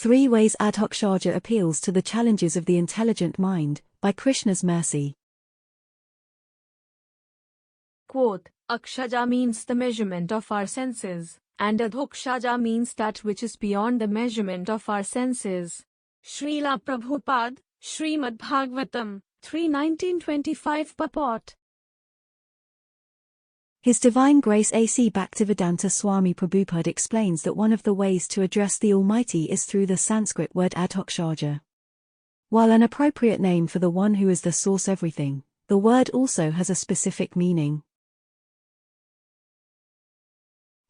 3 Ways Adhokshaja Appeals to the Challenges of the Intelligent Mind, by Krishna's Mercy. Quote, Akshaja means the measurement of our senses, and Adhokshaja means that which is beyond the measurement of our senses. Shrila Prabhupada, Shrimad Bhagavatam, 3:1925 Purport. His Divine Grace A.C. Bhaktivedanta Swami Prabhupada explains that one of the ways to address the Almighty is through the Sanskrit word Adhokshaja. While an appropriate name for the one who is the source everything, the word also has a specific meaning.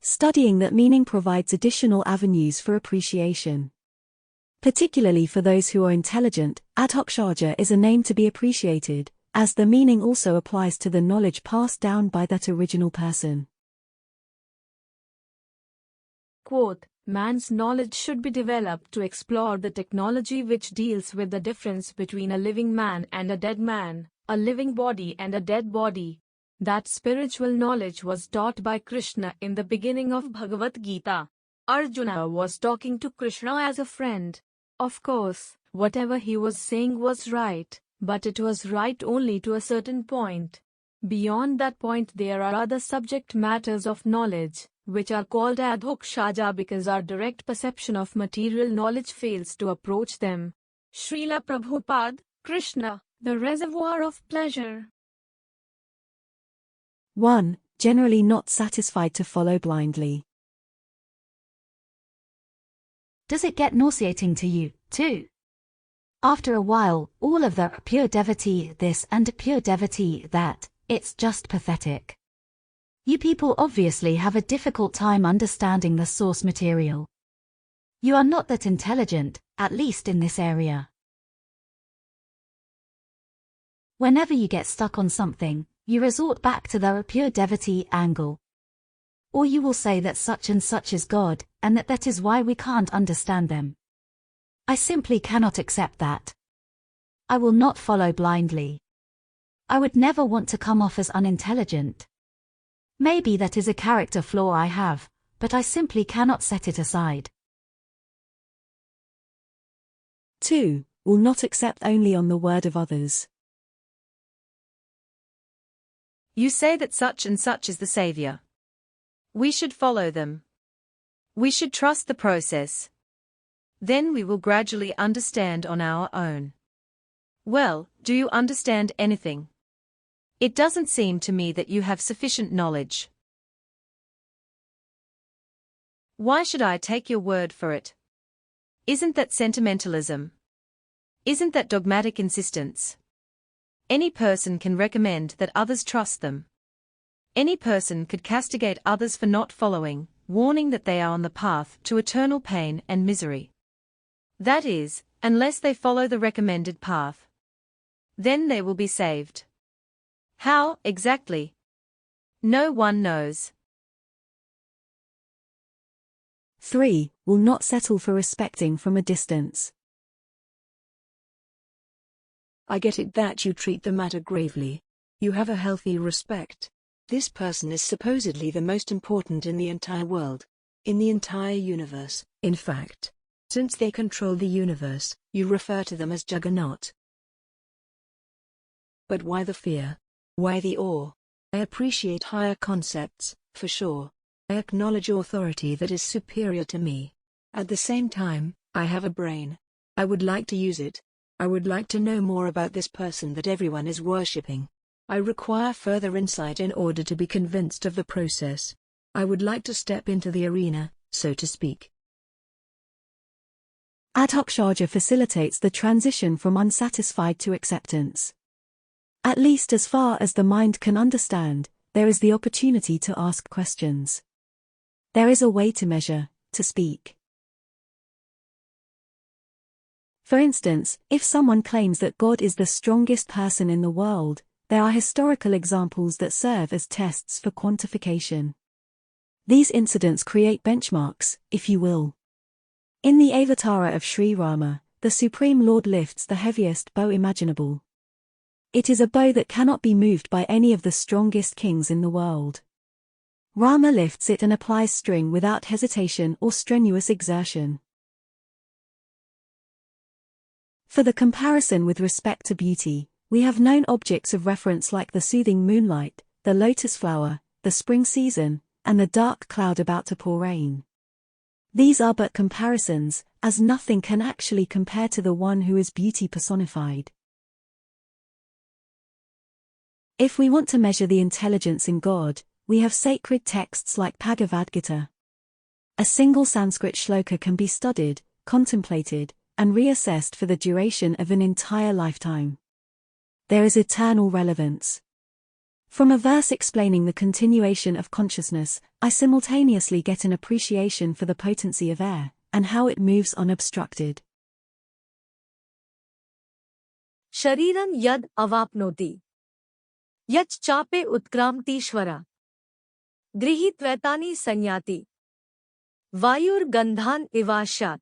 Studying that meaning provides additional avenues for appreciation. Particularly for those who are intelligent, Adhokshaja is a name to be appreciated, as the meaning also applies to the knowledge passed down by that original person. Quote, man's knowledge should be developed to explore the technology which deals with the difference between a living man and a dead man, a living body and a dead body. That spiritual knowledge was taught by Krishna in the beginning of Bhagavad-gita. Arjuna was talking to Krishna as a friend. Of course, whatever he was saying was right, but it was right only to a certain point. Beyond that point there are other subject matters of knowledge, which are called Adhokshaja because our direct perception of material knowledge fails to approach them. Srila Prabhupada, Krishna, the reservoir of pleasure. 1. Generally not satisfied to follow blindly. Does it get nauseating to you, too? After a while, all of the pure devotee this and pure devotee that, it's just pathetic. You people obviously have a difficult time understanding the source material. You are not that intelligent, at least in this area. Whenever you get stuck on something, you resort back to the pure devotee angle. Or you will say that such and such is God, and that is why we can't understand them. I simply cannot accept that. I will not follow blindly. I would never want to come off as unintelligent. Maybe that is a character flaw I have, but I simply cannot set it aside. 2. Will not accept only on the word of others. You say that such and such is the Savior. We should follow them. We should trust the process. Then we will gradually understand on our own. Well, do you understand anything? It doesn't seem to me that you have sufficient knowledge. Why should I take your word for it? Isn't that sentimentalism? Isn't that dogmatic insistence? Any person can recommend that others trust them. Any person could castigate others for not following, warning that they are on the path to eternal pain and misery. That is, unless they follow the recommended path. Then they will be saved. How, exactly? No one knows. 3. Will not settle for respecting from a distance. I get it that you treat the matter gravely. You have a healthy respect. This person is supposedly the most important in the entire world. In the entire universe, in fact. Since they control the universe, you refer to them as Juggernaut. But why the fear? Why the awe? I appreciate higher concepts, for sure. I acknowledge authority that is superior to me. At the same time, I have a brain. I would like to use it. I would like to know more about this person that everyone is worshipping. I require further insight in order to be convinced of the process. I would like to step into the arena, so to speak. Adhokshaja facilitates the transition from unsatisfied to acceptance. At least as far as the mind can understand, there is the opportunity to ask questions. There is a way to measure, to speak. For instance, if someone claims that God is the strongest person in the world, there are historical examples that serve as tests for quantification. These incidents create benchmarks, if you will. In the Avatara of Sri Rama, the Supreme Lord lifts the heaviest bow imaginable. It is a bow that cannot be moved by any of the strongest kings in the world. Rama lifts it and applies string without hesitation or strenuous exertion. For the comparison with respect to beauty, we have known objects of reference like the soothing moonlight, the lotus flower, the spring season, and the dark cloud about to pour rain. These are but comparisons, as nothing can actually compare to the one who is beauty personified. If we want to measure the intelligence in God, we have sacred texts like bhagavad-gita. A single Sanskrit shloka can be studied, contemplated, and reassessed for the duration of an entire lifetime. There is eternal relevance. From a verse explaining the continuation of consciousness, I simultaneously get an appreciation for the potency of air, and how it moves unobstructed. Shariran yad avapnoti. Yach chape utkramtishvara. Grihitvetani sanyati. Vayur gandhan ivashat.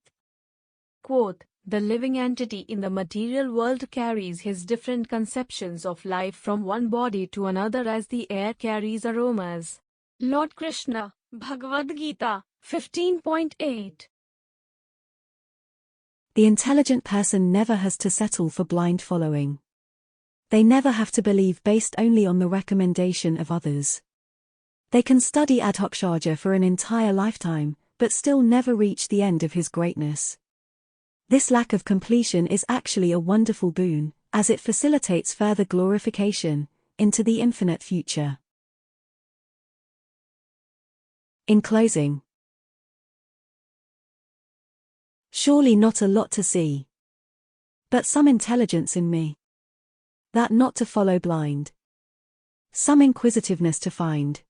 Quote, the living entity in the material world carries his different conceptions of life from one body to another as the air carries aromas. Lord Krishna, Bhagavad-gita, 15.8. The intelligent person never has to settle for blind following. They never have to believe based only on the recommendation of others. They can study Adhokshaja for an entire lifetime, but still never reach the end of his greatness. This lack of completion is actually a wonderful boon, as it facilitates further glorification into the infinite future. In closing, surely not a lot to see, but some intelligence in me. That not to follow blind. Some inquisitiveness to find.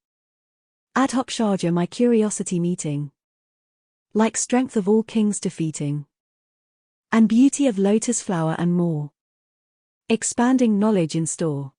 Adhokshaja my curiosity meeting. Like strength of all kings defeating. And beauty of lotus flower and more. Expanding knowledge in store.